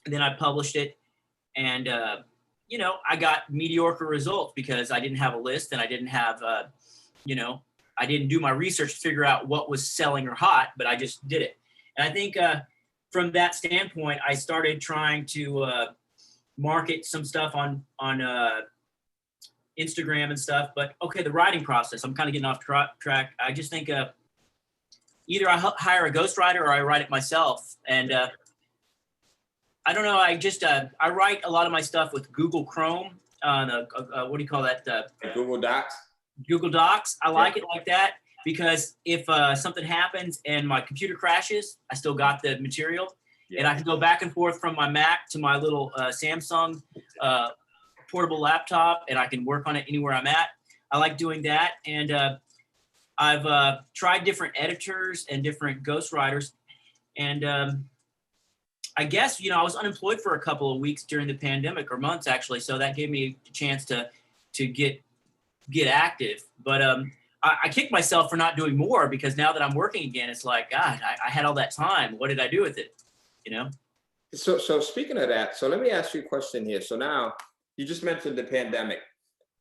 And then I published it, and I got mediocre results because I didn't have a list, and I didn't have, I didn't do my research to figure out what was selling or hot, but I just did it. And I think from that standpoint, I started trying to market some stuff on Instagram and stuff. But okay, the writing process, I'm kind of getting off track. I just think either I hire a ghostwriter or I write it myself. And I don't know. I just I write a lot of my stuff with Google Chrome on what do you call that? Google Docs. Google Docs. I like it like that because if something happens and my computer crashes, I still got the material, and I can go back and forth from my Mac to my little Samsung portable laptop, and I can work on it anywhere I'm at. I like doing that, and I've tried different editors and different ghostwriters, and I guess, I was unemployed for a couple of weeks during the pandemic, or months actually. So that gave me a chance to get active. But I kicked myself for not doing more because now that I'm working again, it's like, God, I had all that time. What did I do with it? So speaking of that, so let me ask you a question here. So now you just mentioned the pandemic,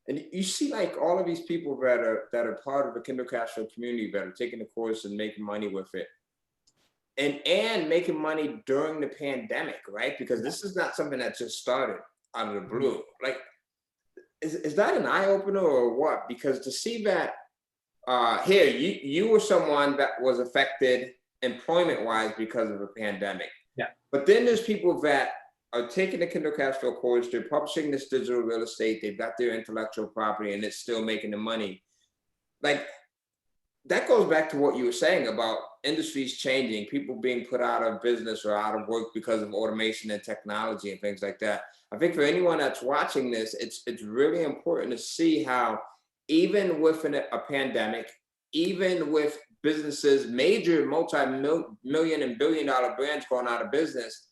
and you see like all of these people that are part of the Kindle Cash Flow community that are taking the course and making money with it. And making money during the pandemic, right? Because this is not something that just started out of the blue. Like, is that an eye opener or what? Because to see that here, you were someone that was affected employment wise because of a pandemic. Yeah. But then there's people that are taking the Kindle Cash Flow course, they're publishing this digital real estate, they've got their intellectual property, and it's still making the money. Like, that goes back to what you were saying about industries changing, people being put out of business or out of work because of automation and technology and things like that. I think for anyone that's watching this, it's really important to see how even with a pandemic, even with businesses, major multi-million and billion-dollar brands going out of business,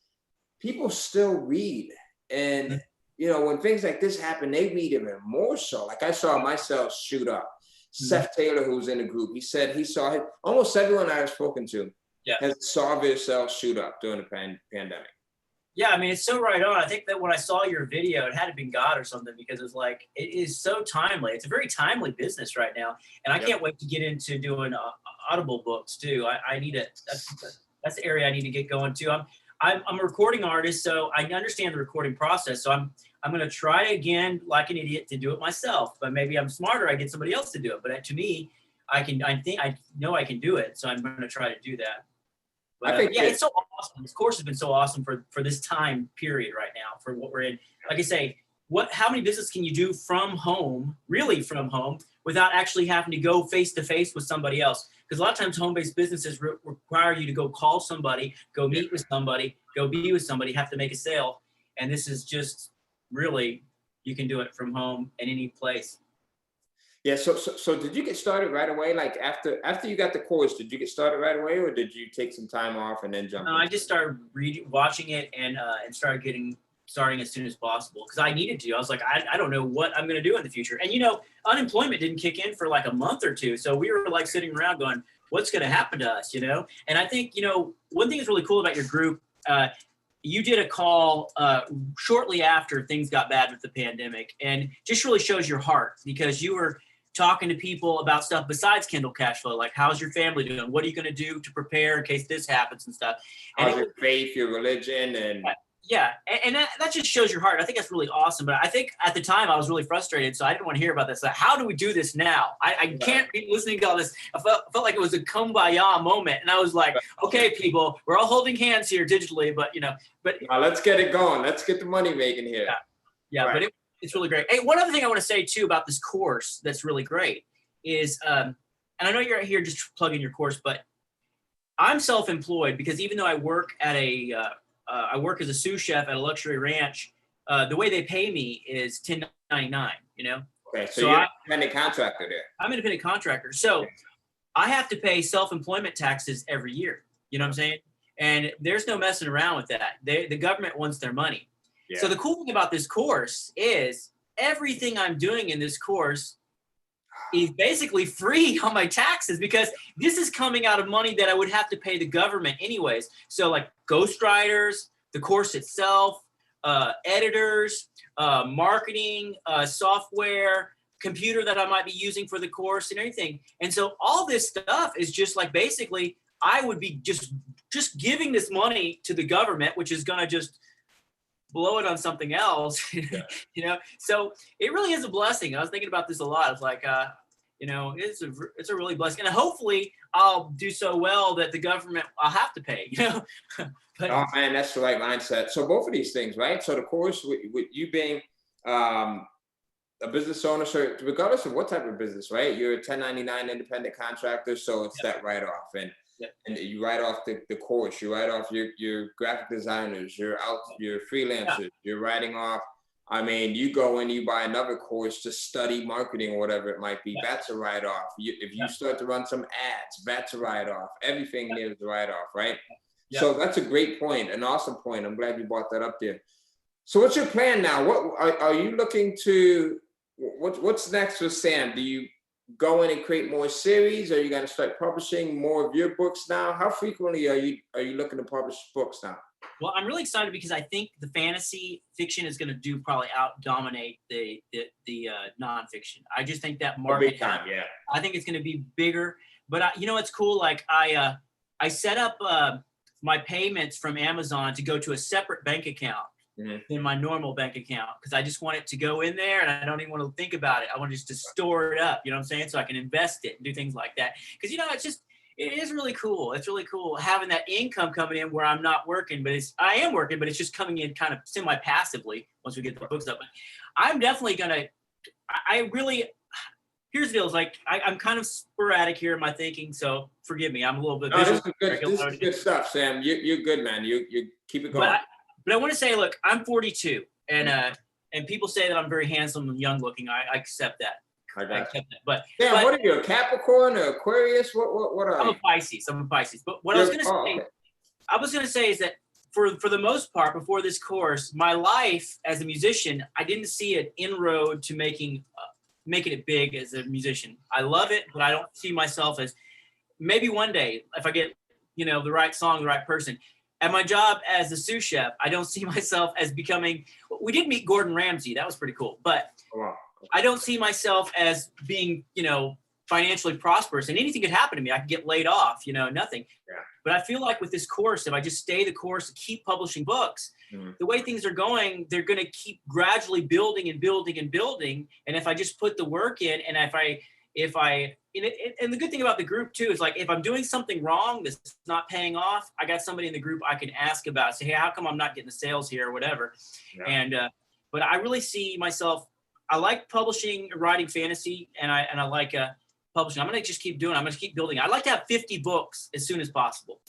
people still read. And, when things like this happen, they read even more so. Like I saw myself shoot up. Seth Taylor, who's in the group, he said he saw almost everyone I've spoken to has saw their sales shoot up during the pandemic. Yeah, I mean, it's so right on. I think that when I saw your video, it had to be God or something, because it's like, it is so timely. It's a very timely business right now. And I can't wait to get into doing Audible books too. I need it. That's the area I need to get going too. I'm a recording artist, so I understand the recording process. So I'm going to try again, like an idiot, to do it myself. But maybe I'm smarter. I get somebody else to do it. But to me, I know I can do it. So I'm going to try to do that. But, it's so awesome. This course has been so awesome for this time period right now, for what we're in. Like I say, how many business can you do from home, really from home, without actually having to go face to face with somebody else? Because a lot of times home-based businesses require you to go call somebody, go meet with somebody, go be with somebody, have to make a sale. And this is just really, you can do it from home in any place. Yeah. So did you get started right away? Like after you got the course, did you get started right away, or did you take some time off and then jump? No, I just started watching it and started starting as soon as possible, because I needed to. I was like, I don't know what I'm going to do in the future. And, unemployment didn't kick in for like a month or two. So we were like sitting around going, what's going to happen to us, And I think, one thing that's really cool about your group, you did a call shortly after things got bad with the pandemic, and just really shows your heart, because you were talking to people about stuff besides Kindle Cash Flow, like how's your family doing? What are you going to do to prepare in case this happens and stuff? And how's your faith, your religion, and and that just shows your heart. I think that's really awesome. But I think at the time I was really frustrated, so I didn't want to hear about this. Like, how do we do this now? I can't be listening to all this. I felt like it was a kumbaya moment, and I was like, okay, people, we're all holding hands here digitally, but let's get it going. Let's get the money making here. Yeah, right. But it's really great. Hey, one other thing I want to say too about this course that's really great is, and I know you're here just plugging your course, but I'm self-employed because even though I work at I work as a sous chef at a luxury ranch, the way they pay me is $10.99, Okay, so you're an independent contractor there. I'm an independent contractor. So I have to pay self-employment taxes every year. You know what I'm saying? And there's no messing around with that. The government wants their money. Yeah. So the cool thing about this course is everything I'm doing in this course is basically free on my taxes, because this is coming out of money that I would have to pay the government anyways. So like ghostwriters, the course itself, editors, marketing, software, computer that I might be using for the course and everything. And so all this stuff is just like, basically, I would be just giving this money to the government, which is going to just blow it on something else, you know? So it really is a blessing. I was thinking about this a lot. It's like, you know, it's a really blessing. And hopefully I'll do so well that the government, I'll have to pay, you know? But, oh man, that's the right mindset. So both of these things, right? So the course with you being a business owner, so regardless of what type of business, right? You're a 1099 independent contractor, so it's that write-off. And you write off the course, you write off your graphic designers, your freelancers, you're writing off. I mean, you go in, you buy another course to study marketing or whatever it might be. That's a write-off. If you start to run some ads, that's a write-off. Everything there is a write-off, right? So that's a great point, an awesome point. I'm glad you brought that up there. So what's your plan now? What are you looking to? What's next with Sam? Do you go in and create more series? Are you going to start publishing more of your books now? How frequently are you looking to publish books now? Well, I'm really excited because I think the fantasy fiction is going to probably dominate the nonfiction. I just think that market, big time, I think it's going to be bigger. But you know, it's cool. Like I set up my payments from Amazon to go to a separate bank account than my normal bank account, because I just want it to go in there and I don't even want to think about it. I want just to store it up, you know what I'm saying? So I can invest it and do things like that. Because, you know, it is really cool. It's really cool having that income coming in where I'm not working, but I am working, but it's just coming in kind of semi-passively once we get the books up. But I'm definitely going to, here's the deal. It's like, I'm kind of sporadic here in my thinking, so forgive me. I'm a little bit. No, this is good stuff, Sam. You're good, man. You keep it going. But I want to say, look, I'm 42, and people say that I'm very handsome and young looking. I accept that. I accept that. But Sam, what are you, a Capricorn or Aquarius? What are you? I'm a Pisces. But what I was going to say is that for the most part, before this course, my life as a musician, I didn't see an inroad to making it big as a musician. I love it, but I don't see myself as, maybe one day if I get, you know, the right song, the right person. At my job as a sous chef, I don't see myself as becoming, we did meet Gordon Ramsay. That was pretty cool. But I don't see myself as being, you know, financially prosperous, and anything could happen to me. I could get laid off, you know, nothing. But I feel like with this course, if I just stay the course and keep publishing books, the way things are going, they're going to keep gradually building and building and building. And if I just put the work in, and and the good thing about the group too is, like, if I'm doing something wrong that's not paying off, I got somebody in the group I can ask about, say, hey, how come I'm not getting the sales here or whatever. And but I really see myself, I like publishing, writing fantasy, and I like publishing. I'm going to just keep doing it. I'm going to keep building. I'd like to have 50 books as soon as possible.